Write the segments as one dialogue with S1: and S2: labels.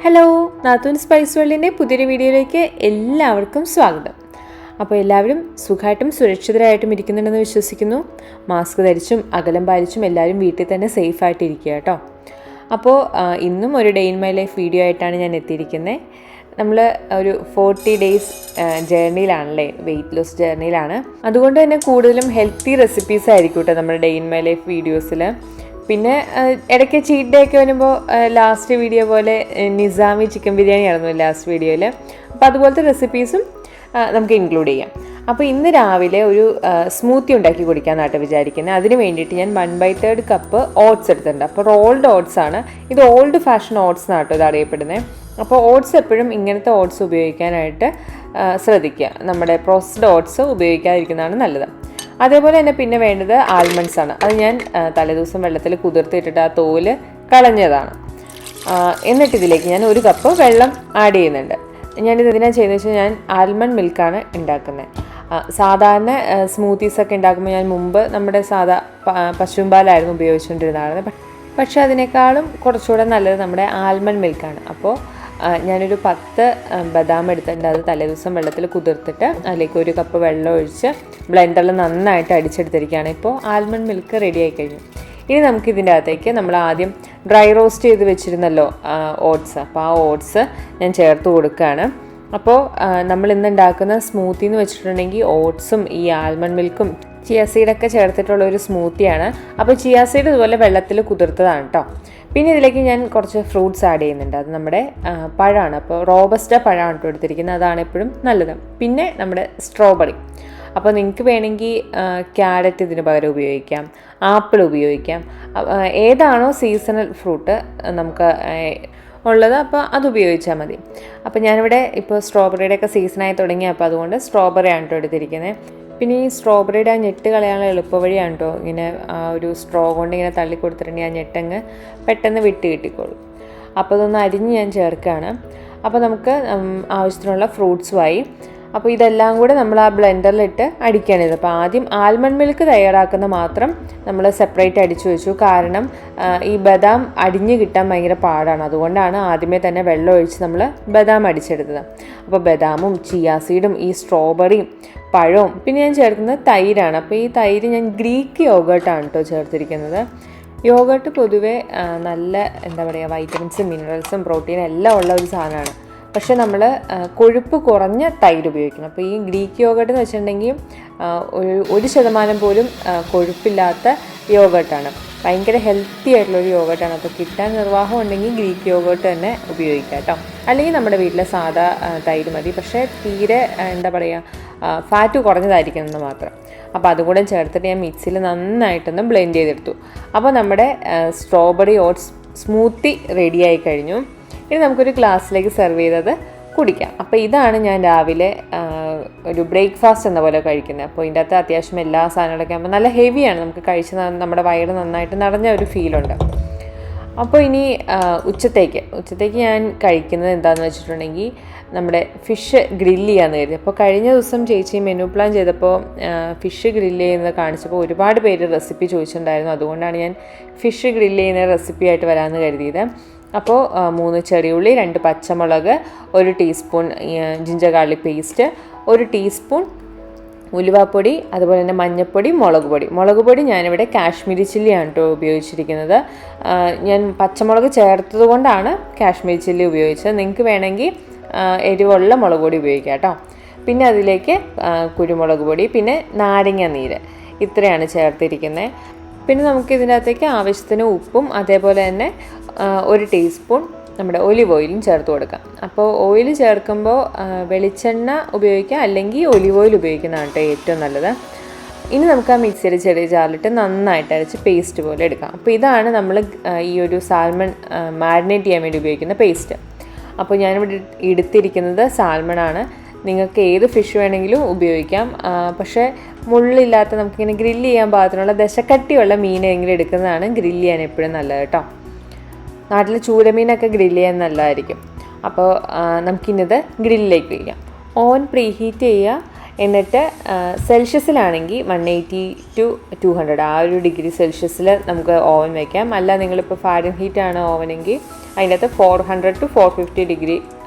S1: Hello, നാത്തൂൻ spice വേൾഡിൻ്റെ പുതിയൊരു വീഡിയോയിലേക്ക് എല്ലാവർക്കും സ്വാഗതം. അപ്പോൾ എല്ലാവരും സുഖമായിട്ടും സുരക്ഷിതരായിട്ടും ഇരിക്കുന്നുണ്ടെന്ന് വിശ്വസിക്കുന്നു. മാസ്ക് ധരിച്ചും അകലം പാലിച്ചും എല്ലാവരും വീട്ടിൽ തന്നെ സേഫായിട്ട് ഇരിക്കുക കേട്ടോ. അപ്പോൾ ഇന്നും ഒരു day in my life video ആയിട്ടാണ് ഞാൻ എത്തിയിരിക്കുന്നത്. നമ്മൾ ഒരു 40 ഡേയ്സ് ജേർണിയിലാണല്ലേ, വെയിറ്റ് ലോസ് ജേർണിയിലാണ്. അതുകൊണ്ട് തന്നെ കൂടുതലും ഹെൽത്തി റെസിപ്പീസ് ആയിരിക്കും കേട്ടോ നമ്മുടെ ഡേ ഇൻ മൈ ലൈഫ് വീഡിയോസിൽ. പിന്നെ ഇടയ്ക്ക് ചീറ്റ് ഡേ ഒക്കെ വരുമ്പോൾ ലാസ്റ്റ് വീഡിയോ പോലെ നിസാമി ചിക്കൻ ബിരിയാണി ആയിരുന്നു ലാസ്റ്റ് വീഡിയോയിൽ. അപ്പോൾ അതുപോലത്തെ റെസിപ്പീസും നമുക്ക് ഇൻക്ലൂഡ് ചെയ്യാം. അപ്പോൾ ഇന്ന് രാവിലെ ഒരു സ്മൂത്തി ഉണ്ടാക്കി കുടിക്കാമെന്നായിട്ട് വിചാരിക്കുന്നത്. അതിന് വേണ്ടിയിട്ട് ഞാൻ 1/3 കപ്പ് ഓട്സ് എടുത്തിട്ടുണ്ട്. അപ്പോൾ റോൾഡ് ഓട്സ് ആണ് ഇത്. ഓൾഡ് ഫാഷൻ ഓട്സ് എന്നാട്ടോ ഇത് അറിയപ്പെടുന്നത്. അപ്പോൾ ഓട്സ് എപ്പോഴും ഇങ്ങനത്തെ ഓട്സ് ഉപയോഗിക്കാനായിട്ട് ശ്രദ്ധിക്കുക. നമ്മുടെ പ്രോസസ്ഡ് ഓട്സ് ഉപയോഗിക്കാതിരിക്കുന്നതാണ് നല്ലത്. അതേപോലെ തന്നെ പിന്നെ വേണ്ടത് ആൽമണ്ട്സ് ആണ്. അത് ഞാൻ തലേദിവസം വെള്ളത്തിൽ കുതിർത്തിട്ടിട്ട് ആ തോല് കളഞ്ഞതാണ്. എന്നിട്ട് ഇതിലേക്ക് ഞാൻ 1 കപ്പ് വെള്ളം ആഡ് ചെയ്യുന്നുണ്ട്. ഞാനിത് എന്തിനാണ് ചെയ്യുന്നത് വെച്ചാൽ ഞാൻ ആൽമണ്ട് മിൽക്കാണ് ഉണ്ടാക്കുന്നത്. സാധാരണ സ്മൂത്തീസൊക്കെ ഉണ്ടാക്കുമ്പോൾ ഞാൻ മുമ്പ് നമ്മുടെ പശുമ്പാലായിരുന്നു ഉപയോഗിച്ചുകൊണ്ടിരുന്നതാണ്. പക്ഷേ അതിനേക്കാളും കുറച്ചുകൂടെ നല്ലത് നമ്മുടെ ആൽമണ്ട് മിൽക്കാണ്. അപ്പോൾ ഞാനൊരു 10 ബദാം എടുത്തിട്ടുണ്ട്. അത് തലേദിവസം വെള്ളത്തിൽ കുതിർത്തിട്ട് അതിലേക്ക് 1 കപ്പ് വെള്ളം ഒഴിച്ച് ബ്ലെൻഡറിൽ നന്നായിട്ട് അടിച്ചെടുത്തിരിക്കുകയാണ്. ഇപ്പോൾ ആൽമണ്ട് മിൽക്ക് റെഡി ആയി കഴിഞ്ഞു. ഇനി നമുക്ക് ഇതിൻ്റെ അകത്തേക്ക് നമ്മൾ ആദ്യം ഡ്രൈ റോസ്റ്റ് ചെയ്ത് വെച്ചിരുന്നല്ലോ ഓട്സ്. അപ്പോൾ ആ ഓട്സ് ഞാൻ ചേർത്ത് കൊടുക്കുകയാണ്. അപ്പോൾ നമ്മൾ ഇന്ന് ഉണ്ടാക്കുന്ന സ്മൂത്തി എന്ന് വെച്ചിട്ടുണ്ടെങ്കിൽ ഓട്സും ഈ ആൽമണ്ട് മിൽക്കും ചിയ സീഡൊക്കെ ചേർത്തിട്ടുള്ള ഒരു സ്മൂത്തിയാണ്. അപ്പോൾ ചിയ സീഡ് ഇതുപോലെ വെള്ളത്തിൽ കുതിർത്തതാണ് കേട്ടോ. പിന്നെ ഇതിലേക്ക് ഞാൻ കുറച്ച് ഫ്രൂട്ട്സ് ആഡ് ചെയ്യുന്നുണ്ട്. അത് നമ്മുടെ പഴമാണ്. അപ്പോൾ റോബസ്റ്റ പഴമാണ് കേട്ടോ എടുത്തിരിക്കുന്നത്. അതാണ് എപ്പോഴും നല്ലത്. പിന്നെ നമ്മുടെ സ്ട്രോബെറി. അപ്പോൾ നിങ്ങൾക്ക് വേണമെങ്കിൽ ക്യാരറ്റ് ഇതിന് പകരം ഉപയോഗിക്കാം, ആപ്പിൾ ഉപയോഗിക്കാം. ഏതാണോ സീസണൽ ഫ്രൂട്ട് നമുക്ക് ഉള്ളത് അപ്പോൾ അത് ഉപയോഗിച്ചാൽ മതി. അപ്പോൾ ഞാനിവിടെ ഇപ്പോൾ സ്ട്രോബെറിയുടെയൊക്കെ സീസണായി തുടങ്ങി. അപ്പോൾ അതുകൊണ്ട് സ്ട്രോബെറി ആണ് കേട്ടോ എടുത്തിരിക്കുന്നത്. പിന്നെ ഈ സ്ട്രോബെറിയുടെ ആ ഞെട്ട് കളയാനുള്ള എളുപ്പവഴിയാണ് കേട്ടോ. ഇങ്ങനെ ഒരു സ്ട്രോ കൊണ്ട് ഇങ്ങനെ തള്ളി കൊടുത്തിട്ടുണ്ടെങ്കിൽ ആ ഞെട്ടങ്ങ് പെട്ടെന്ന് വിട്ട് കിട്ടിക്കോളും. അപ്പോൾ അതൊന്ന് അരിഞ്ഞ് ഞാൻ ചേർക്കുകയാണ്. അപ്പോൾ നമുക്ക് ആവശ്യത്തിനുള്ള ഫ്രൂട്ട്സുമായി. അപ്പോൾ ഇതെല്ലാം കൂടെ നമ്മൾ ആ ബ്ലെൻഡറിലിട്ട് അടിക്കുകയാണിത്. അപ്പോൾ ആദ്യം ആൽമണ്ട് മിൽക്ക് തയ്യാറാക്കുന്ന മാത്രം നമ്മൾ സെപ്പറേറ്റ് അടിച്ചു വെച്ചു. കാരണം ഈ ബദാം അടിഞ്ഞ് കിട്ടാൻ ഭയങ്കര പാടാണ്. അതുകൊണ്ടാണ് ആദ്യമേ തന്നെ വെള്ളം ഒഴിച്ച് നമ്മൾ ബദാം അടിച്ചെടുത്തത്. അപ്പോൾ ബദാമും ചിയ സീഡും ഈ സ്ട്രോബെറിയും പഴവും പിന്നെ ഞാൻ ചേർക്കുന്നത് തൈരാണ്. അപ്പോൾ ഈ തൈര് ഞാൻ ഗ്രീക്ക് യോഗേർട്ടാണ് കേട്ടോ ചേർത്തിരിക്കുന്നത്. യോഗേർട്ട് പൊതുവേ നല്ല എന്താ പറയുക വൈറ്റമിൻസും മിനറൽസും പ്രോട്ടീനും എല്ലാം ഉള്ള ഒരു സാധനമാണ്. പക്ഷെ നമ്മൾ കൊഴുപ്പ് കുറഞ്ഞ തൈര് ഉപയോഗിക്കണം. അപ്പോൾ ഈ ഗ്രീക്ക് യോഗേർട്ട് എന്ന് വെച്ചിട്ടുണ്ടെങ്കിൽ 1% പോലും കൊഴുപ്പില്ലാത്ത യോഗേർട്ടാണ്. ഭയങ്കര ഹെൽത്തി ആയിട്ടുള്ളൊരു യോഗേർട്ടാണ്. അപ്പോൾ കിട്ടാൻ നിർവാഹം ഉണ്ടെങ്കിൽ ഗ്രീക്ക് യോഗേർട്ട് തന്നെ ഉപയോഗിക്കാം കേട്ടോ. അല്ലെങ്കിൽ നമ്മുടെ വീട്ടിലെ സാധാ തൈര് മതി. പക്ഷേ തീരെ എന്താ പറയുക ഫാറ്റ് കുറഞ്ഞതായിരിക്കുമെന്ന് മാത്രം. അപ്പോൾ അതുകൂടെ ചേർത്തിട്ട് ഞാൻ മിക്സിയിൽ നന്നായിട്ടൊന്ന് ബ്ലെൻഡ് ചെയ്തെടുത്തു. അപ്പോൾ നമ്മുടെ സ്ട്രോബെറി ഓട്സ് സ്മൂത്തി റെഡിയായി കഴിഞ്ഞു. ഇനി നമുക്കൊരു ഗ്ലാസ്സിലേക്ക് സെർവ് ചെയ്തത് കുടിക്കാം. അപ്പോൾ ഇതാണ് ഞാൻ രാവിലെ ഒരു ബ്രേക്ക്ഫാസ്റ്റ് എന്ന പോലെ കഴിക്കുന്നത്. അപ്പോൾ ഇതിൻ്റെ അകത്ത് അത്യാവശ്യം എല്ലാ സാധനങ്ങളൊക്കെ ആകുമ്പോൾ നല്ല ഹെവിയാണ്. നമുക്ക് കഴിച്ച് നമ്മുടെ വയറ് നന്നായിട്ട് നിറഞ്ഞ ഒരു ഫീലുണ്ട്. അപ്പോൾ ഇനി ഉച്ചത്തേക്ക് ഞാൻ കഴിക്കുന്നത് എന്താണെന്ന് വെച്ചിട്ടുണ്ടെങ്കിൽ നമ്മുടെ ഫിഷ് ഗ്രില്ല് ചെയ്യാമെന്ന് കരുതി. അപ്പോൾ കഴിഞ്ഞ ദിവസം ചേച്ചി മെനു പ്ലാൻ ചെയ്തപ്പോൾ ഫിഷ് ഗ്രില്ല് ചെയ്യുന്നത് കാണിച്ചപ്പോൾ ഒരുപാട് പേര് റെസിപ്പി ചോദിച്ചിട്ടുണ്ടായിരുന്നു. അതുകൊണ്ടാണ് ഞാൻ ഫിഷ് ഗ്രില്ല് ചെയ്യുന്ന റെസിപ്പി ആയിട്ട് വരാമെന്ന് കരുതിയത്. അപ്പോൾ 3 ചെറിയുള്ളി, 2 പച്ചമുളക്, 1 teaspoon ginger garlic paste, 1 teaspoon ഉലുവാപ്പൊടി, അതുപോലെ തന്നെ മഞ്ഞൾപ്പൊടി, മുളക് പൊടി ഞാനിവിടെ കാശ്മീരി ചില്ലിയാണ് കേട്ടോ ഉപയോഗിച്ചിരിക്കുന്നത്. ഞാൻ പച്ചമുളക് ചേർത്തത് കൊണ്ടാണ് കാശ്മീരി ചില്ലി ഉപയോഗിച്ചത്. നിങ്ങൾക്ക് വേണമെങ്കിൽ എരിവുള്ള മുളക് പൊടി ഉപയോഗിക്കാം കേട്ടോ. പിന്നെ അതിലേക്ക് കുരുമുളക് പൊടി, പിന്നെ നാരങ്ങ നീര്, ഇത്രയാണ് ചേർത്തിരിക്കുന്നത്. പിന്നെ നമുക്ക് ഇതിനകത്തേക്ക് ആവശ്യത്തിന് ഉപ്പും അതേപോലെ തന്നെ 1 ടീസ്പൂൺ നമ്മുടെ ഒലിവ് ഓയിലും ചേർത്ത് കൊടുക്കാം. അപ്പോൾ ഓയിൽ ചേർക്കുമ്പോൾ വെളിച്ചെണ്ണ ഉപയോഗിക്കാം, അല്ലെങ്കിൽ ഒലിവ് ഓയിൽ ഉപയോഗിക്കുന്നതാണ് കേട്ടോ ഏറ്റവും നല്ലത്. ഇനി നമുക്ക് ആ മിക്സിയുടെ ചെറിയ ജാറിലിട്ട് നന്നായിട്ട് അരച്ച് പേസ്റ്റ് പോലെ എടുക്കാം. അപ്പോൾ ഇതാണ് നമ്മൾ ഈ ഒരു സാൽമൺ മാരിനേറ്റ് ചെയ്യാൻ വേണ്ടി ഉപയോഗിക്കുന്ന പേസ്റ്റ്. അപ്പോൾ ഞാനിവിടെ എടുത്തിരിക്കുന്നത് സാൽമണാണ്. നിങ്ങൾക്ക് ഏത് ഫിഷ് വേണമെങ്കിലും ഉപയോഗിക്കാം. പക്ഷേ മുള്ളില്ലാത്ത നമുക്കിങ്ങനെ ഗ്രില്ല് ചെയ്യാൻ പാകത്തിനുള്ള ദശക്കട്ടിയുള്ള മീനെങ്കിലും എടുക്കുന്നതാണ് ഗ്രില്ല് ചെയ്യാൻ എപ്പോഴും നല്ലത് കേട്ടോ. നാട്ടിൽ ചൂരമീനൊക്കെ ഗ്രില്ല് ചെയ്യാൻ നല്ലതായിരിക്കും. അപ്പോൾ നമുക്കിന്നത് ഗ്രില്ലിലേക്ക് വയ്ക്കാം. ഓവൻ പ്രീഹീറ്റ് ചെയ്യുക. എന്നിട്ട് സെൽഷ്യസിലാണെങ്കിൽ 180 to 200 ആ ഒരു ഡിഗ്രി സെൽഷ്യസിൽ നമുക്ക് ഓവൻ വയ്ക്കാം. അല്ല നിങ്ങളിപ്പോൾ ഫാരൻഹീറ്റ് ആണ് ഓവനെങ്കിൽ അതിനകത്ത് 400 to 450 ഡിഗ്രി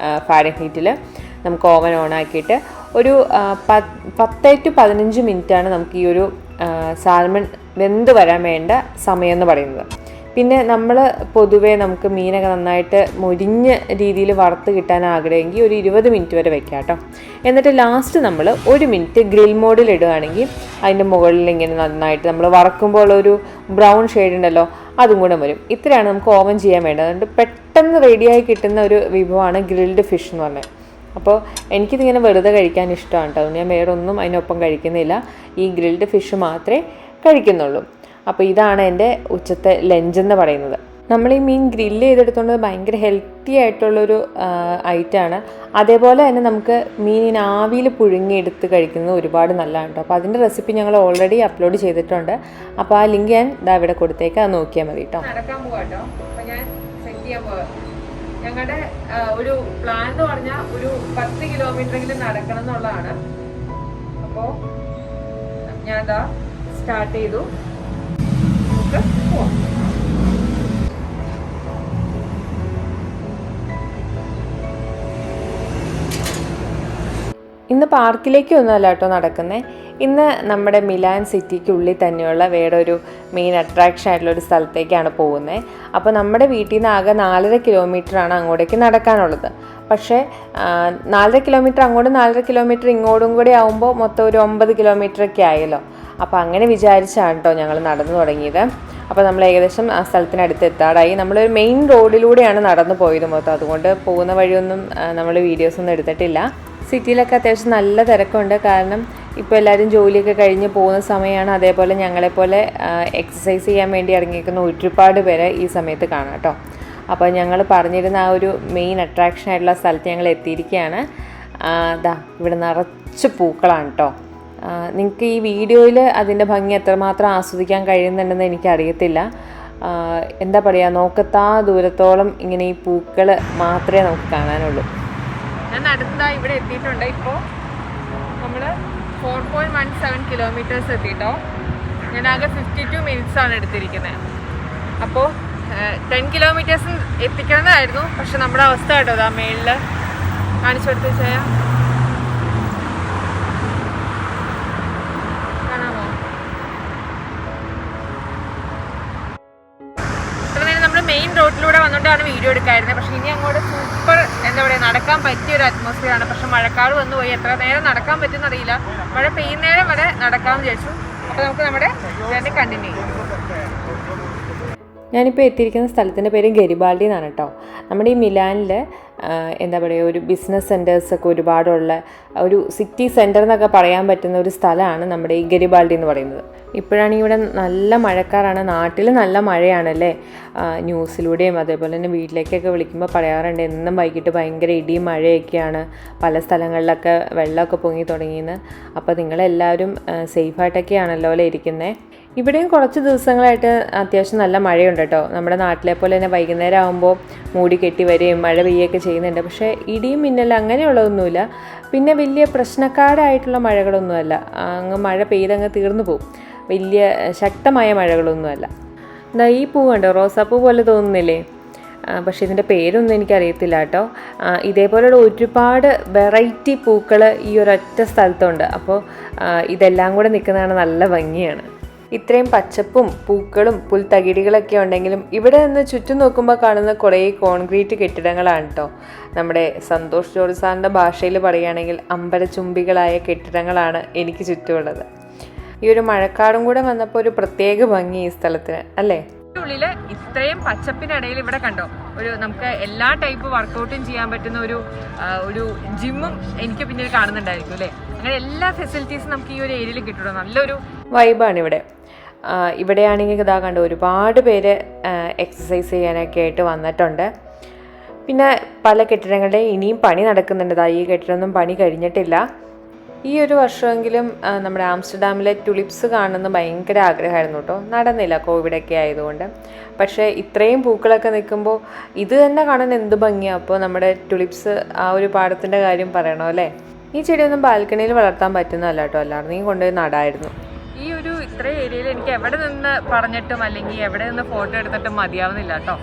S1: ഫാരൻഹീറ്റിൽ നമുക്ക് ഓവൻ ഓൺ ആക്കിയിട്ട് ഒരു 10 to 15 മിനിറ്റാണ് നമുക്ക് ഈ ഒരു സാൽമൺ വെന്ത് വരാൻ വേണ്ട സമയം എന്ന് പറയുന്നത്. പിന്നെ നമ്മൾ പൊതുവേ നമുക്ക് മീനൊക്കെ നന്നായിട്ട് മുരിഞ്ഞ രീതിയിൽ വറുത്ത് കിട്ടാൻ ആഗ്രഹമെങ്കിൽ ഒരു 20 മിനിറ്റ് വരെ വെക്കാം കേട്ടോ. എന്നിട്ട് ലാസ്റ്റ് നമ്മൾ 1 മിനിറ്റ് ഗ്രിൽ മോഡിൽ ഇടുകയാണെങ്കിൽ അതിൻ്റെ മുകളിൽ ഇങ്ങനെ നന്നായിട്ട് നമ്മൾ വറക്കുമ്പോൾ ഒരു ബ്രൗൺ ഷെയ്ഡ് ഉണ്ടല്ലോ, അതും കൂടെ വരും. ഇത്രയാണ് നമുക്ക് ഓവൻ ചെയ്യാൻ വേണ്ടത്. അതുകൊണ്ട് പെട്ടെന്ന് റെഡിയായി കിട്ടുന്ന ഒരു വിഭവമാണ് ഗ്രിൽഡ് ഫിഷ് എന്ന് പറഞ്ഞത്. അപ്പോൾ എനിക്കിതിങ്ങനെ വെറുതെ കഴിക്കാൻ ഇഷ്ടമാണ് കേട്ടോ. ഞാൻ വേറെ ഒന്നും അതിനൊപ്പം കഴിക്കുന്നില്ല, ഈ ഗ്രിൽഡ് ഫിഷ് മാത്രമേ കഴിക്കുന്നുള്ളൂ. അപ്പോൾ ഇതാണ് എൻ്റെ ഉച്ചത്തെ ലഞ്ച് എന്ന് പറയുന്നത്. നമ്മൾ ഈ മീൻ ഗ്രില്ല് ചെയ്തെടുത്തുകൊണ്ട് ഭയങ്കര ഹെൽത്തി ആയിട്ടുള്ളൊരു ഐറ്റമാണ്. അതേപോലെ തന്നെ നമുക്ക് മീനിന് ആവിയിൽ പുഴുങ്ങിയെടുത്ത് കഴിക്കുന്നത് ഒരുപാട് നല്ലതാണ് കേട്ടോ. അപ്പോൾ അതിൻ്റെ റെസിപ്പി ഞങ്ങൾ ഓൾറെഡി അപ്ലോഡ് ചെയ്തിട്ടുണ്ട്. അപ്പോൾ ആ ലിങ്ക് ഞാൻ ഇതാ ഇവിടെ കൊടുത്തേക്ക്, അത് നോക്കിയാൽ മതി കേട്ടോ. നടക്കാൻ പോവാം കേട്ടോ. അപ്പോൾ ഞാൻ സെറ്റ് ചെയ്യാൻ പോവാം. ഞങ്ങളുടെ ഒരു പ്ലാൻ എന്ന് പറഞ്ഞാൽ ഒരു 10 കിലോമീറ്ററെങ്കിലും നടക്കണം എന്നുള്ളതാണ്. അപ്പോൾ ഞാൻ ഇതാ സ്റ്റാർട്ട് ചെയ്തു. ഇന്ന് പാർക്കിലേക്കൊന്നുമല്ല കേട്ടോ നടക്കുന്നത്. ഇന്ന് നമ്മുടെ മിലാൻ സിറ്റിക്കുള്ളിൽ തന്നെയുള്ള വേറൊരു മെയിൻ അട്രാക്ഷൻ ആയിട്ടുള്ളൊരു സ്ഥലത്തേക്കാണ് പോകുന്നത്. അപ്പോൾ നമ്മുടെ വീട്ടിൽ നിന്ന് ആകെ 4.5 കിലോമീറ്ററാണ് അങ്ങോട്ടേക്ക് നടക്കാനുള്ളത്. പക്ഷേ 4.5 കിലോമീറ്റർ അങ്ങോട്ടും 4.5 കിലോമീറ്റർ ഇങ്ങോട്ടും കൂടി ആകുമ്പോൾ മൊത്തം ഒരു 9 കിലോമീറ്ററൊക്കെ ആയല്ലോ. അപ്പോൾ അങ്ങനെ വിചാരിച്ചാണ് കേട്ടോ ഞങ്ങൾ നടന്നു തുടങ്ങിയത്. അപ്പോൾ നമ്മൾ ഏകദേശം ആ സ്ഥലത്തിനടുത്ത് എത്താറായി. നമ്മളൊരു മെയിൻ റോഡിലൂടെയാണ് നടന്നു പോയത് മൊത്തം. അതുകൊണ്ട് പോകുന്ന വഴിയൊന്നും നമ്മൾ വീഡിയോസൊന്നും എടുത്തിട്ടില്ല. സിറ്റിയിലൊക്കെ അത്യാവശ്യം നല്ല തിരക്കുണ്ട്. കാരണം ഇപ്പോൾ എല്ലാവരും ജോലിയൊക്കെ കഴിഞ്ഞ് പോകുന്ന സമയമാണ്. അതേപോലെ ഞങ്ങളെപ്പോലെ എക്സസൈസ് ചെയ്യാൻ വേണ്ടി ഇറങ്ങിയിരിക്കുന്ന ഒരുപാട് പേരെ ഈ സമയത്ത് കാണാം കേട്ടോ. അപ്പോൾ ഞങ്ങൾ പറഞ്ഞിരുന്ന ആ ഒരു മെയിൻ അട്രാക്ഷൻ ആയിട്ടുള്ള സ്ഥലത്ത് ഞങ്ങൾ എത്തിയിരിക്കുകയാണ്. ദാ ഇവിടെ നിറച്ച് പൂക്കളാണ് കേട്ടോ. നിങ്ങൾക്ക് ഈ വീഡിയോയിൽ അതിൻ്റെ ഭംഗി എത്രമാത്രം ആസ്വദിക്കാൻ കഴിയുന്നുണ്ടെന്ന് എനിക്കറിയത്തില്ല. എന്താ പറയുക, നോക്കത്താ ദൂരത്തോളം ഇങ്ങനെ ഈ പൂക്കൾ മാത്രമേ നമുക്ക് കാണാനുള്ളൂ. ഞാൻ അടുത്തതായി ഇവിടെ എത്തിയിട്ടുണ്ട്. ഇപ്പോൾ നമ്മൾ 4.17 കിലോമീറ്റേഴ്സ് എത്തിയിട്ടോ. ഞാൻ ആകെ 52 മിനിറ്റ്സാണ് എടുത്തിരിക്കുന്നത്. അപ്പോൾ 10 കിലോമീറ്റേഴ്സ് എത്തിക്കണമെന്നായിരുന്നു. പക്ഷെ നമ്മുടെ അവസ്ഥ കേട്ടോ അതാ മേളിൽ കാണിച്ചു കൊടുത്ത് ചെയ്യാം. കാണാമോ? ഇത്ര നേരം നമ്മൾ മെയിൻ റോഡിലൂടെ വന്നുകൊണ്ടാണ് വീഡിയോ എടുക്കായിരുന്നത്. പക്ഷെ ഇനി അങ്ങോട്ട് സൂപ്പർ എന്താ പറയുക, നടക്കാൻ പറ്റിയൊരു അറ്റ്മോസ്ഫിയറാണ്. പക്ഷെ മഴക്കാട് വന്നു പോയി. എത്ര നേരം നടക്കാൻ പറ്റുമെന്ന് അറിയില്ല. മഴ പെയ്യുന്നേരം വരെ നടക്കാമെന്ന് വിചാരിച്ചു. അപ്പോൾ നമുക്ക് നമ്മുടെ ജേർണി കണ്ടിന്യൂ ചെയ്യാം. ഞാനിപ്പോൾ എത്തിയിരിക്കുന്ന സ്ഥലത്തിൻ്റെ പേര് ഗരിബാൾഡി എന്നാണ് കേട്ടോ. നമ്മുടെ ഈ മിലാനിൽ എന്താ പറയുക, ഒരു ബിസിനസ് സെൻറ്റേഴ്സൊക്കെ ഒരുപാടുള്ള ഒരു സിറ്റി സെൻറ്റർ എന്നൊക്കെ പറയാൻ പറ്റുന്ന ഒരു സ്ഥലമാണ് നമ്മുടെ ഈ ഗരിബാൾഡി എന്ന് പറയുന്നത്. ഇപ്പോഴാണെങ്കിൽ ഇവിടെ നല്ല മഴക്കാറാണ്. നാട്ടിൽ നല്ല മഴയാണല്ലേ. ന്യൂസിലൂടെയും അതേപോലെ തന്നെ വീട്ടിലേക്കൊക്കെ വിളിക്കുമ്പോൾ പറയാറുണ്ട് എന്നും വൈകിട്ട് ഭയങ്കര ഇടിയും മഴയൊക്കെയാണ്, പല സ്ഥലങ്ങളിലൊക്കെ വെള്ളമൊക്കെ പൊങ്ങി തുടങ്ങിയെന്ന്. അപ്പോൾ നിങ്ങളെല്ലാവരും സേഫായിട്ടൊക്കെയാണല്ലോ അല്ലേ ഇരിക്കുന്നത്. ഇവിടെയും കുറച്ച് ദിവസങ്ങളായിട്ട് അത്യാവശ്യം നല്ല മഴയുണ്ട് കേട്ടോ. നമ്മുടെ നാട്ടിലെ പോലെ തന്നെ വൈകുന്നേരം ആകുമ്പോൾ മൂടി കെട്ടി വരികയും മഴ പെയ്യുകയൊക്കെ ചെയ്യുന്നുണ്ട്. പക്ഷേ ഇടിയും മിന്നലും അങ്ങനെയുള്ളതൊന്നുമില്ല. പിന്നെ വലിയ പ്രശ്നക്കാരായിട്ടുള്ള മഴകളൊന്നുമല്ല. അങ്ങ് മഴ പെയ്തങ്ങ് തീർന്നു പോകും. വലിയ ശക്തമായ മഴകളൊന്നുമല്ല. എന്താ ഈ പൂ കണ്ടോ, റോസാപ്പൂ പോലെ തോന്നുന്നില്ലേ? പക്ഷേ ഇതിൻ്റെ പേരൊന്നും എനിക്കറിയത്തില്ല കേട്ടോ. ഇതേപോലെയുള്ള ഒരുപാട് വെറൈറ്റി പൂക്കൾ ഈ ഒരൊറ്റ സ്ഥലത്തുണ്ട്. അപ്പോൾ ഇതെല്ലാം കൂടെ നിൽക്കുന്നതാണ് നല്ല ഭംഗിയാണ്. ഇത്രയും പച്ചപ്പും പൂക്കളും പുൽത്തകിടികളൊക്കെ ഉണ്ടെങ്കിലും ഇവിടെ നിന്ന് ചുറ്റും നോക്കുമ്പോൾ കാണുന്ന കുറേ കോൺക്രീറ്റ് കെട്ടിടങ്ങളാണ് കേട്ടോ. നമ്മുടെ സന്തോഷ് ജോർജ് സാറിൻ്റെ ഭാഷയിൽ പറയുകയാണെങ്കിൽ അമ്പരചുംബികളായ കെട്ടിടങ്ങളാണ് എനിക്ക് ചുറ്റുമുള്ളത്. ഈ ഒരു മഴക്കാടും കൂടെ വന്നപ്പോൾ ഒരു പ്രത്യേക ഭംഗി ഈ സ്ഥലത്തിന് അല്ലേ. ഉള്ളിൽ ഇത്രയും പച്ചപ്പിനിടയിൽ ഇവിടെ കണ്ടോ ഒരു നമുക്ക് എല്ലാ ടൈപ്പ് വർക്കൗട്ടും ചെയ്യാൻ പറ്റുന്ന ഒരു ജിമ്മും എനിക്ക് പിന്നീട് കാണുന്നുണ്ടായിരിക്കും അല്ലേ. അങ്ങനെ എല്ലാ ഫെസിലിറ്റീസും നമുക്ക് ഈ ഒരു ഏരിയയിൽ കിട്ടുമോ. നല്ലൊരു വൈബാണ് ഇവിടെ. ഇവിടെയാണെങ്കിൽ ഇതാ കണ്ടോ ഒരുപാട് പേര് എക്സസൈസ് ചെയ്യാനൊക്കെ ആയിട്ട് വന്നിട്ടുണ്ട്. പിന്നെ പല കെട്ടിടങ്ങളുടെയും ഇനിയും പണി നടക്കുന്നുണ്ട്. ഈ കെട്ടിടമൊന്നും പണി കഴിഞ്ഞിട്ടില്ല. ഈ ഒരു വർഷമെങ്കിലും നമ്മുടെ ആംസ്റ്റർഡാമിലെ ടുലിപ്സ് കാണുന്ന ഭയങ്കര ആഗ്രഹമായിരുന്നു കേട്ടോ. നടന്നില്ല, കോവിഡൊക്കെ ആയതുകൊണ്ട്. പക്ഷേ ഇത്രയും പൂക്കളൊക്കെ നിൽക്കുമ്പോൾ ഇത് തന്നെ കാണാൻ എന്ത് ഭംഗിയാണ്. അപ്പോൾ നമ്മുടെ ടുലിപ്സ് ആ ഒരു പാടത്തിൻ്റെ കാര്യം പറയണോ അല്ലേ. ഈ ചെടിയൊന്നും ബാൽക്കണിയിൽ വളർത്താൻ പറ്റുന്നതല്ല കേട്ടോ, എല്ലാവരുടെയും കൊണ്ടുപോയി നടായിരുന്നു. ഈ ഒരു ഇത്രയും ഏരിയയിൽ എനിക്ക് എവിടെ നിന്ന് പറഞ്ഞിട്ടും അല്ലെങ്കിൽ എവിടെ നിന്ന് ഫോട്ടോ എടുത്തിട്ടും മതിയാവുന്നില്ല കേട്ടോ.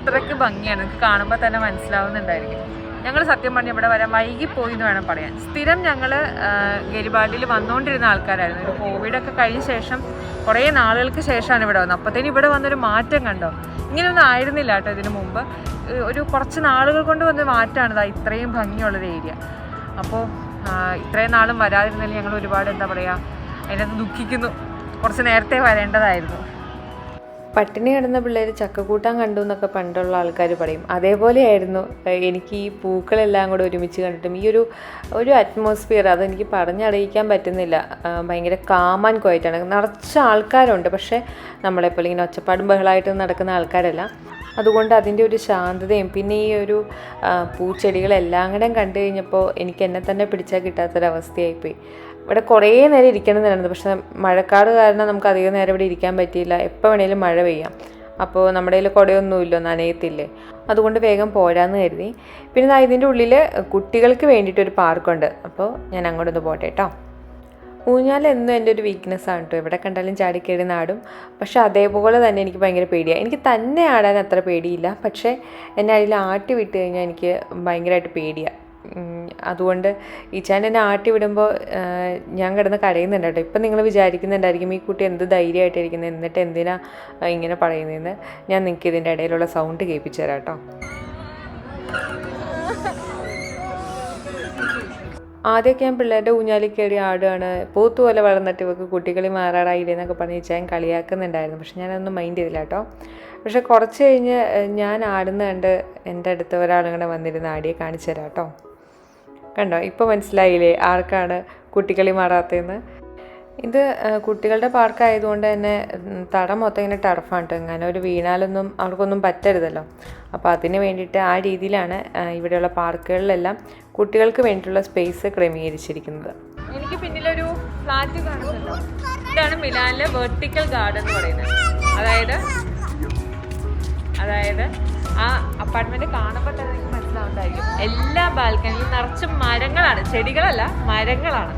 S1: അത്രയ്ക്ക് ഭംഗിയാണ്, നിങ്ങൾക്ക് കാണുമ്പോൾ തന്നെ മനസ്സിലാവുന്നുണ്ടായിരിക്കും. ഞങ്ങൾ സത്യം പറഞ്ഞ് ഇവിടെ വരാൻ വൈകിപ്പോയി എന്ന് വേണം പറയാൻ. സ്ഥിരം ഞങ്ങൾ ഗരിബാൾഡിയിൽ വന്നുകൊണ്ടിരുന്ന ആൾക്കാരായിരുന്നു. ഒരു കോവിഡൊക്കെ കഴിഞ്ഞ ശേഷം കുറേ നാളുകൾക്ക് ശേഷമാണ് ഇവിടെ വന്നത്. അപ്പോഴത്തേനും ഇവിടെ വന്നൊരു മാറ്റം കണ്ടോ? ഇങ്ങനെയൊന്നും ആയിരുന്നില്ല കേട്ടോ ഇതിനു മുമ്പ്. ഒരു കുറച്ച് നാളുകൾ കൊണ്ട് വന്നൊരു മാറ്റമാണ് ഇത്രയും ഭംഗിയുള്ളൊരു ഏരിയ. അപ്പോൾ ഇത്രയും നാളും വരാതിരുന്നതിൽ ഞങ്ങൾ ഒരുപാട് എന്താ പറയുക, അതിനകത്ത് ദുഃഖിക്കുന്നു. കുറച്ച് നേരത്തെ വരേണ്ടതായിരുന്നു. പട്ടിണി കിടന്ന പിള്ളേർ ചക്കക്കൂട്ടാൻ കണ്ടു എന്നൊക്കെ പണ്ടുള്ള ആൾക്കാർ പറയും. അതേപോലെയായിരുന്നു എനിക്ക് ഈ പൂക്കളെല്ലാം കൂടെ ഒരുമിച്ച് കണ്ടിട്ടും ഈ ഒരു അറ്റ്മോസ്ഫിയർ അതെനിക്ക് പറഞ്ഞറിയിക്കാൻ പറ്റുന്നില്ല. ഭയങ്കര കാം ആൻഡ് ക്വയറ്റാണ്. നിറച്ച ആൾക്കാരുണ്ട്, പക്ഷേ നമ്മളെപ്പോലെ ഇങ്ങനെ ഒച്ചപ്പാടും ബഹളമായിട്ട് നടക്കുന്ന ആൾക്കാരല്ല. അതുകൊണ്ട് അതിൻ്റെ ഒരു ശാന്തതയും പിന്നെ ഈ ഒരു പൂച്ചെടികളെല്ലാം കൂടെ കണ്ടു കഴിഞ്ഞപ്പോൾ എനിക്ക് എന്നെ തന്നെ പിടിച്ചാൽ കിട്ടാത്തൊരവസ്ഥയായിപ്പോയി. ഇവിടെ കുറേ നേരം ഇരിക്കണം എന്നുണ്ടായിരുന്നു, പക്ഷേ മഴക്കാട് കാരണം നമുക്ക് അധികം നേരം ഇവിടെ ഇരിക്കാൻ പറ്റിയില്ല. എപ്പോൾ വേണേലും മഴ പെയ്യാം. അപ്പോൾ നമ്മുടെ കയ്യിൽ കുടയൊന്നുമില്ലോ, നനയത്തില്ലേ. അതുകൊണ്ട് വേഗം പോരാന്ന് കരുതി. പിന്നെ ഇതിൻ്റെ ഉള്ളിൽ കുട്ടികൾക്ക് വേണ്ടിയിട്ടൊരു പാർക്കുണ്ട്. അപ്പോൾ ഞാൻ അങ്ങോട്ടൊന്ന് പോട്ടെ കേട്ടോ. ഊഞ്ഞാൽ എന്നും എൻ്റെ ഒരു വീക്ക്നെസ്സാണ് കേട്ടോ. എവിടെ കണ്ടാലും ചാടിക്കേറി നാടും. പക്ഷേ അതേപോലെ തന്നെ എനിക്ക് ഭയങ്കര പേടിയാണ്. എനിക്ക് തന്നെ ആടാൻ അത്ര പേടിയില്ല, പക്ഷേ എന്നെ അതിൽ ആട്ടി വിട്ട് കഴിഞ്ഞാൽ എനിക്ക് ഭയങ്കരമായിട്ട് പേടിയാണ്. അതുകൊണ്ട് ഈ ചാൻ എന്നെ ആട്ടി വിടുമ്പോൾ ഞാൻ കിടന്ന് കരയുന്നുണ്ട് കേട്ടോ. ഇപ്പം നിങ്ങൾ വിചാരിക്കുന്നുണ്ടായിരിക്കും ഈ കുട്ടി എന്ത് ധൈര്യമായിട്ടിരിക്കുന്നത്, എന്നിട്ട് എന്തിനാ ഇങ്ങനെ പറയുന്നതെന്ന്. ഞാൻ നിങ്ങൾക്ക് ഇതിൻ്റെ ഇടയിലുള്ള സൗണ്ട് കേൾപ്പിച്ചു തരാം കേട്ടോ. ആദ്യമൊക്കെ ഞാൻ പിള്ളേരുടെ ഊഞ്ഞാലിൽ കയറി ആടുകയാണ്, പോത്തുപോലെ വളർന്നിട്ട് ഇവർക്ക് കുട്ടികളി മാറാറായില്ലേ എന്നൊക്കെ പറഞ്ഞ് ഞാൻ കളിയാക്കുന്നുണ്ടായിരുന്നു. പക്ഷെ ഞാനതൊന്നും മൈൻഡ് ചെയ്തില്ല കേട്ടോ. പക്ഷെ കുറച്ച് കഴിഞ്ഞ് ഞാൻ ആടുന്ന കണ്ട് എൻ്റെ അടുത്ത് ഒരാളിങ്ങനെ വന്നിരുന്ന് ആടിയെ കാണിച്ചു തരാം കേട്ടോ. കണ്ടോ, ഇപ്പോൾ മനസ്സിലായില്ലേ ആർക്കാണ് കുട്ടികളി മാറാത്തതെന്ന്. ഇത് കുട്ടികളുടെ പാർക്കായതുകൊണ്ട് തന്നെ തടം മൊത്തം ഇങ്ങനെ ടർഫാണ് കേട്ടോ. ഇങ്ങനെ ഒരു വീണാലൊന്നും അവർക്കൊന്നും പറ്റരുതല്ലോ. അപ്പോൾ അതിന് വേണ്ടിയിട്ട് ആ രീതിയിലാണ് ഇവിടെയുള്ള പാർക്കുകളിലെല്ലാം കുട്ടികൾക്ക് വേണ്ടിയിട്ടുള്ള സ്പേസ് ക്രമീകരിച്ചിരിക്കുന്നത്. എനിക്ക് പിന്നിലൊരു ഫ്ലാറ്റ് കാണുന്നുണ്ടോ? ഇതാണ് മിലാനിലെ വെർട്ടിക്കൽ ഗാർഡൻ എന്ന് പറയുന്നത്. അതായത് ആ അപ്പാർട്ട്മെന്റ് കാണുമ്പോൾ തന്നെ നിങ്ങൾക്ക് മനസ്സിലാവുന്നതായിരിക്കും. എല്ലാ ബാൽക്കണിയിലും നിറച്ച് മരങ്ങളാണ്, ചെടികളല്ല മരങ്ങളാണ്.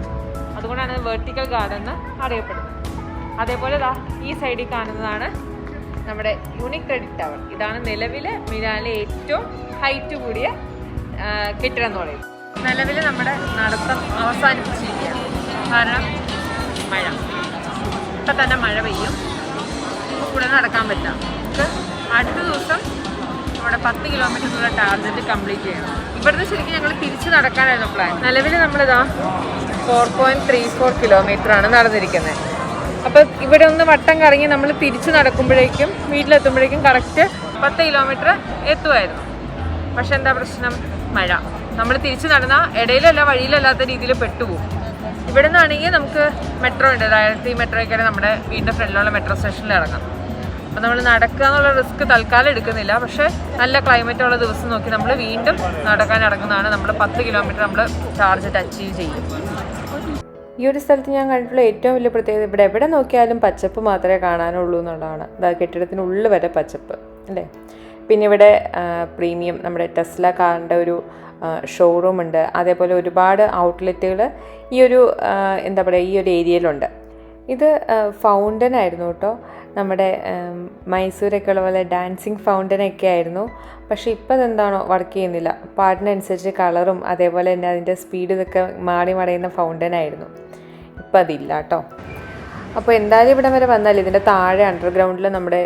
S1: അതുകൊണ്ടാണ് വെർട്ടിക്കൽ ഗാർഡൻ എന്ന് അറിയപ്പെടുന്നത്. അതേപോലെ ഈ സൈഡിൽ കാണുന്നതാണ് നമ്മുടെ യൂണിക് ക്രെഡിറ്റ് ടവർ. ഇതാണ് നിലവിലെ മിലാനിലെ ഏറ്റവും ഹൈറ്റ് കൂടിയ കെട്ടിടം എന്ന് പറയുന്നത്. നിലവിൽ നമ്മുടെ നടത്തം അവസാനിപ്പിച്ചിരിക്കുകയാണ്. കാരണം മഴ, ഇപ്പം തന്നെ മഴ പെയ്യും. കൂടെ നടക്കാൻ പറ്റില്ല. നമുക്ക് അടുത്ത ദിവസം നമ്മുടെ 10 കിലോമീറ്ററിനുള്ള ടാർഗറ്റ് കംപ്ലീറ്റ് ചെയ്യണം. ഇവിടുന്ന് ശരിക്കും ഞങ്ങൾ തിരിച്ച് നടക്കാനായിരുന്നു പ്ലാൻ. നിലവിൽ നമ്മളിതാ 4.34 കിലോമീറ്ററാണ് നടന്നിരിക്കുന്നത്. അപ്പോൾ ഇവിടെ ഒന്ന് വട്ടം കറങ്ങി നമ്മൾ തിരിച്ച് നടക്കുമ്പോഴേക്കും വീട്ടിലെത്തുമ്പോഴേക്കും കറക്റ്റ് 10 കിലോമീറ്റർ എത്തുമായിരുന്നു. പക്ഷെ എന്താ പ്രശ്നം? മഴ. നമ്മൾ തിരിച്ച് നടന്നാൽ ഇടയിലല്ല വഴിയിലല്ലാത്ത രീതിയിൽ പെട്ടുപോകും. ഇവിടെ നിന്നാണെങ്കിൽ നമുക്ക് മെട്രോ ഉണ്ട്. അതായത് ഈ മെട്രോയ്ക്കാണ് നമ്മുടെ വീടിൻ്റെ ഫ്രണ്ടിലുള്ള മെട്രോ സ്റ്റേഷനിൽ ഇറങ്ങാം. അപ്പോൾ നമ്മൾ നടക്കുക എന്നുള്ള റിസ്ക് തൽക്കാലം എടുക്കുന്നില്ല. പക്ഷേ നല്ല ക്ലൈമറ്റുള്ള ദിവസം നോക്കി നമ്മൾ വീണ്ടും നടക്കാൻ ഇറങ്ങുന്നതാണ്. നമ്മൾ 10 കിലോമീറ്റർ നമ്മൾ ടാർഗറ്റ് അച്ചീവ് ചെയ്യും. ഈ ഒരു സ്ഥലത്ത് ഞാൻ കണ്ടിട്ടുള്ള ഏറ്റവും വലിയ പ്രത്യേകത ഇവിടെ എവിടെ നോക്കിയാലും പച്ചപ്പ് മാത്രമേ കാണാനുള്ളൂ എന്നുള്ളതാണ്. കെട്ടിടത്തിനുള്ളിൽ വരെ പച്ചപ്പ് അല്ലേ. പിന്നെ ഇവിടെ പ്രീമിയം നമ്മുടെ ടെസ്ല കാറിൻ്റെ ഒരു ഷോറൂം ഉണ്ട്. അതേപോലെ ഒരുപാട് ഔട്ട്ലെറ്റുകൾ ഈ ഒരു എന്താ പറയുക ഈ ഒരു ഏരിയയിലുണ്ട്. ഇത് ഫൗണ്ടൻ ആയിരുന്നു കേട്ടോ. നമ്മുടെ മൈസൂരൊക്കെ ഉള്ള പോലെ ഡാൻസിങ് ഫൗണ്ടനൊക്കെ ആയിരുന്നു. പക്ഷേ ഇപ്പോൾ അതെന്താണോ വർക്ക് ചെയ്യുന്നില്ല. പാട്ടിനനുസരിച്ച് കളറും അതേപോലെ തന്നെ അതിൻ്റെ സ്പീഡ് ഇതൊക്കെ മാറി മറിയുന്ന ഫൗണ്ടനായിരുന്നു. ഇപ്പം അതില്ല കേട്ടോ. അപ്പോൾ എന്തായാലും ഇവിടെ വരെ വന്നാൽ ഇതിൻ്റെ താഴെ അണ്ടർഗ്രൗണ്ടിൽ നമ്മുടെ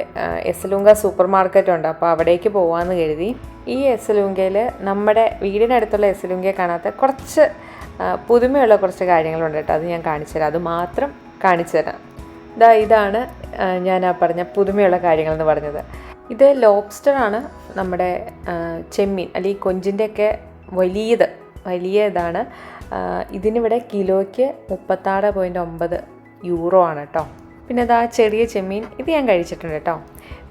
S1: എസലൂങ്ക സൂപ്പർ മാർക്കറ്റ് ഉണ്ട്. അപ്പോൾ അവിടേക്ക് പോകാമെന്ന് കരുതി. ഈ എസലൂങ്കയിൽ നമ്മുടെ വീടിനടുത്തുള്ള എസലൂങ്കയെ കാണാത്ത കുറച്ച് പുതുമയുള്ള കുറച്ച് കാര്യങ്ങളുണ്ട് കേട്ടോ. അത് ഞാൻ കാണിച്ചു തരാം. അത് മാത്രം കാണിച്ചു തരാം. ഇതാണ് ഞാൻ ആ പറഞ്ഞ പുതുമയുള്ള കാര്യങ്ങളെന്ന് പറഞ്ഞത്. ഇത് ലോബ്സ്റ്ററാണ്, നമ്മുടെ ചെമ്മീൻ അല്ലെങ്കിൽ കൊഞ്ചിൻ്റെയൊക്കെ വലിയ ഇതാണ്. ഇതിനിവിടെ കിലോയ്ക്ക് 36.9 യൂറോ ആണ് കേട്ടോ. പിന്നെ ചെറിയ ചെമ്മീൻ ഇത് ഞാൻ കഴിച്ചിട്ടുണ്ട് കേട്ടോ.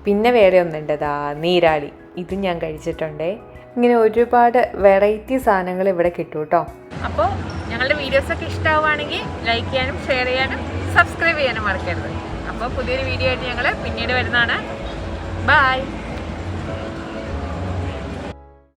S1: പിന്നെ വേറെ ഒന്നുണ്ട്, നീരാളി, ഇതും ഞാൻ കഴിച്ചിട്ടുണ്ട്. ഇങ്ങനെ ഒരുപാട് വെറൈറ്റി സാധനങ്ങൾ ഇവിടെ കിട്ടും കേട്ടോ. അപ്പോൾ ഞങ്ങളുടെ വീഡിയോസൊക്കെ ഇഷ്ടമാവുകയാണെങ്കിൽ ലൈക്ക് ചെയ്യാനും ഷെയർ ചെയ്യാനും സബ്സ്ക്രൈബ് ചെയ്യാനും മറക്കരുത്. അപ്പോൾ പുതിയൊരു വീഡിയോ ആയിട്ട് ഞങ്ങൾ പിന്നീട് വരുന്നതാണ്. ബൈ.